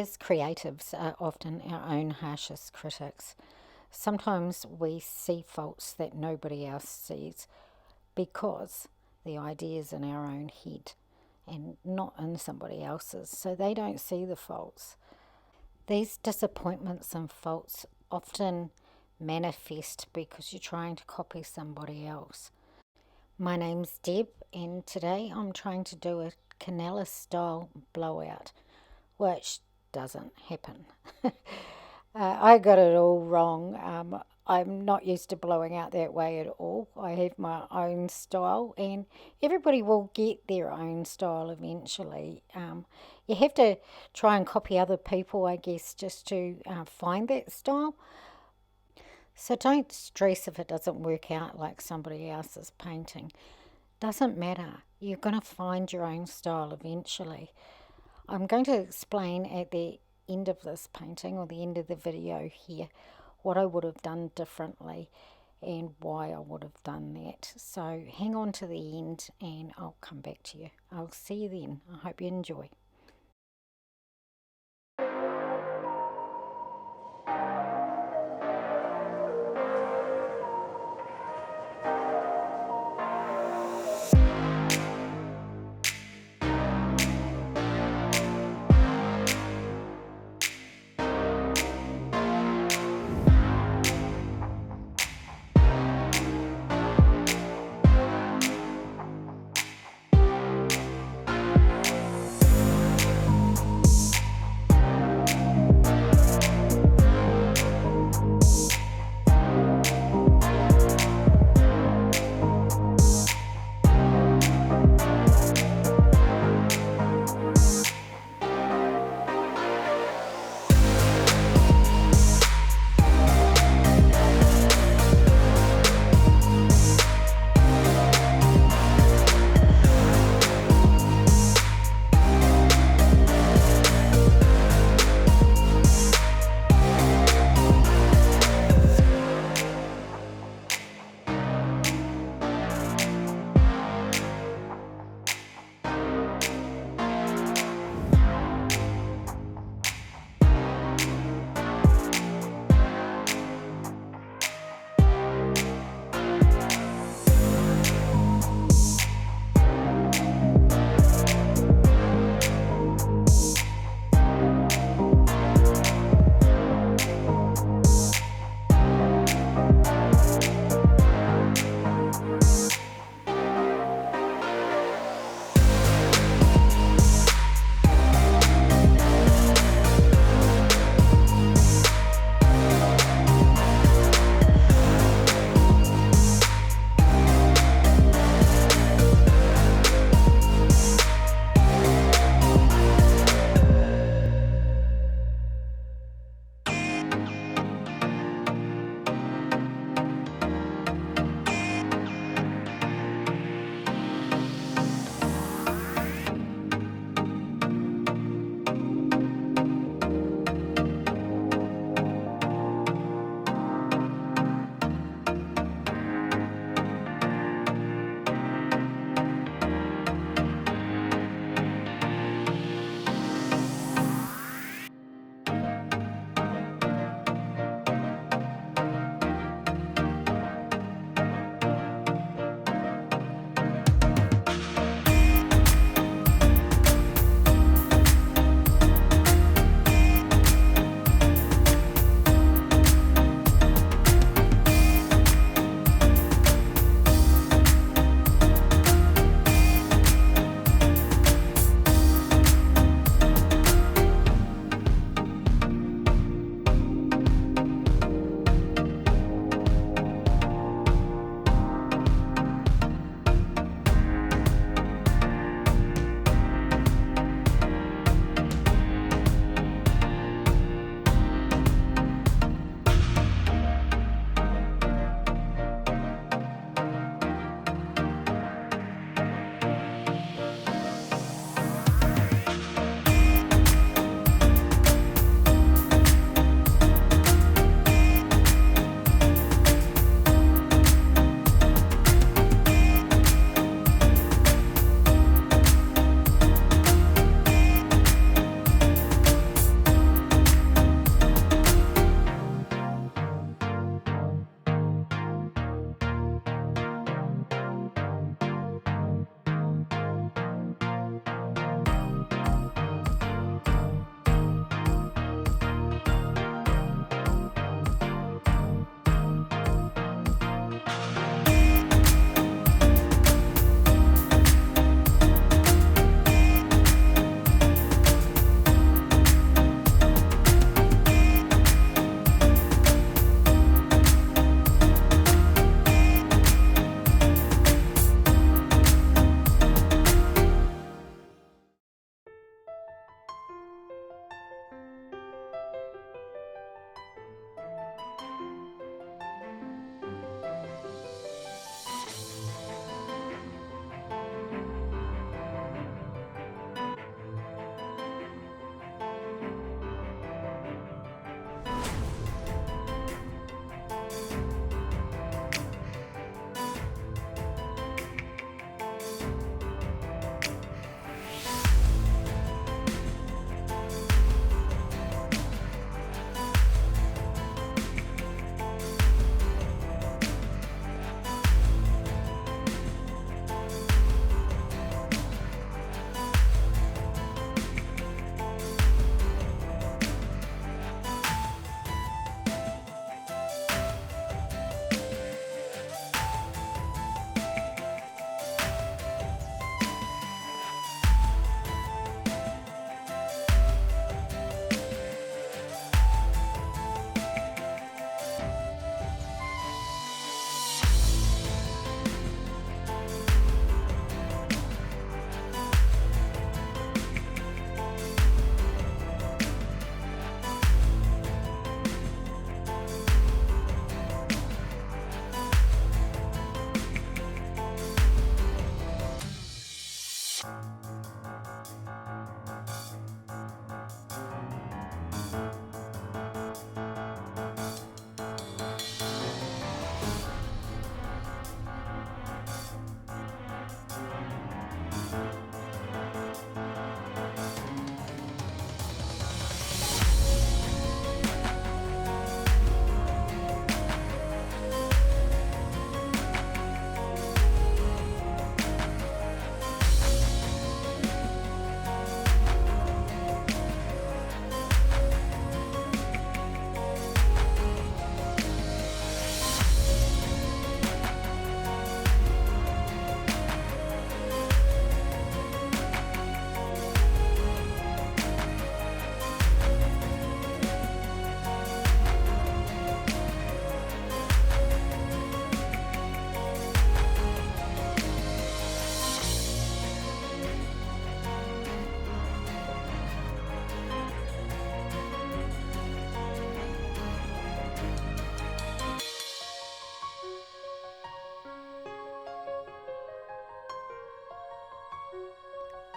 as creatives are often our own harshest critics. Sometimes we see faults that nobody else sees because the idea's in our own head and not in somebody else's, so they don't see the faults. These disappointments and faults often manifest because you're trying to copy somebody else. My name's Deb, and today I'm trying to do a Kanella-style blowout, which doesn't happen. I got it all wrong. I'm not used to blowing out that way at all. I have my own style, and everybody will get their own style eventually. You have to try and copy other people, I guess, just to find that style. So don't stress if it doesn't work out like somebody else's painting. Doesn't matter. You're going to find your own style eventually. I'm going to explain at the end of this painting, or the end of the video here, what I would have done differently and why I would have done that. So hang on to the end and I'll come back to you. I'll see you then. I hope you enjoy.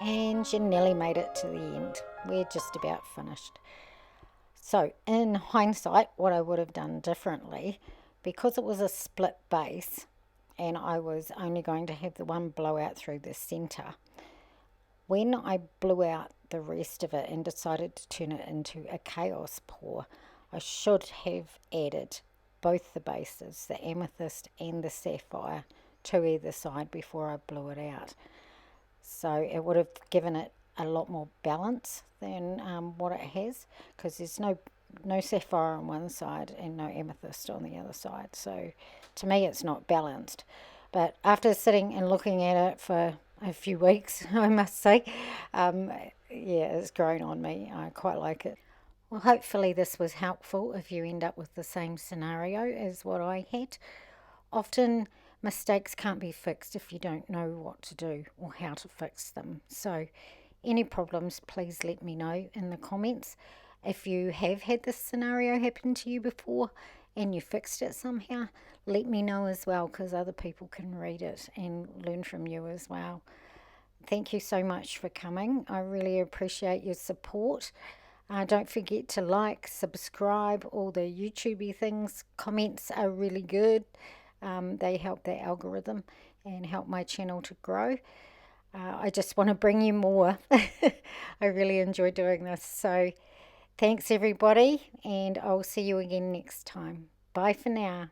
And you nearly made it to the end. We're just about finished. So in hindsight, what I would have done differently, because it was a split base and I was only going to have the one blowout through the center, when I blew out the rest of it and decided to turn it into a chaos pour, I should have added both the bases, the amethyst and the sapphire, to either side before I blew it out. So it would have given it a lot more balance than what it has, because there's no sapphire on one side and no amethyst on the other side. So to me, it's not balanced. But after sitting and looking at it for a few weeks, I must say, yeah, it's grown on me. I quite like it. Well, hopefully this was helpful if you end up with the same scenario as what I had. Often mistakes can't be fixed if you don't know what to do or how to fix them. So, any problems, please let me know in the comments. If you have had this scenario happen to you before and you fixed it somehow, let me know as well, because other people can read it and learn from you as well. Thank you so much for coming. I really appreciate your support. Don't forget to like, subscribe, all the YouTubey things. Comments are really good. They help the algorithm and help my channel to grow. I just want to bring you more. I really enjoy doing this. So thanks everybody, and I'll see you again next time. Bye for now.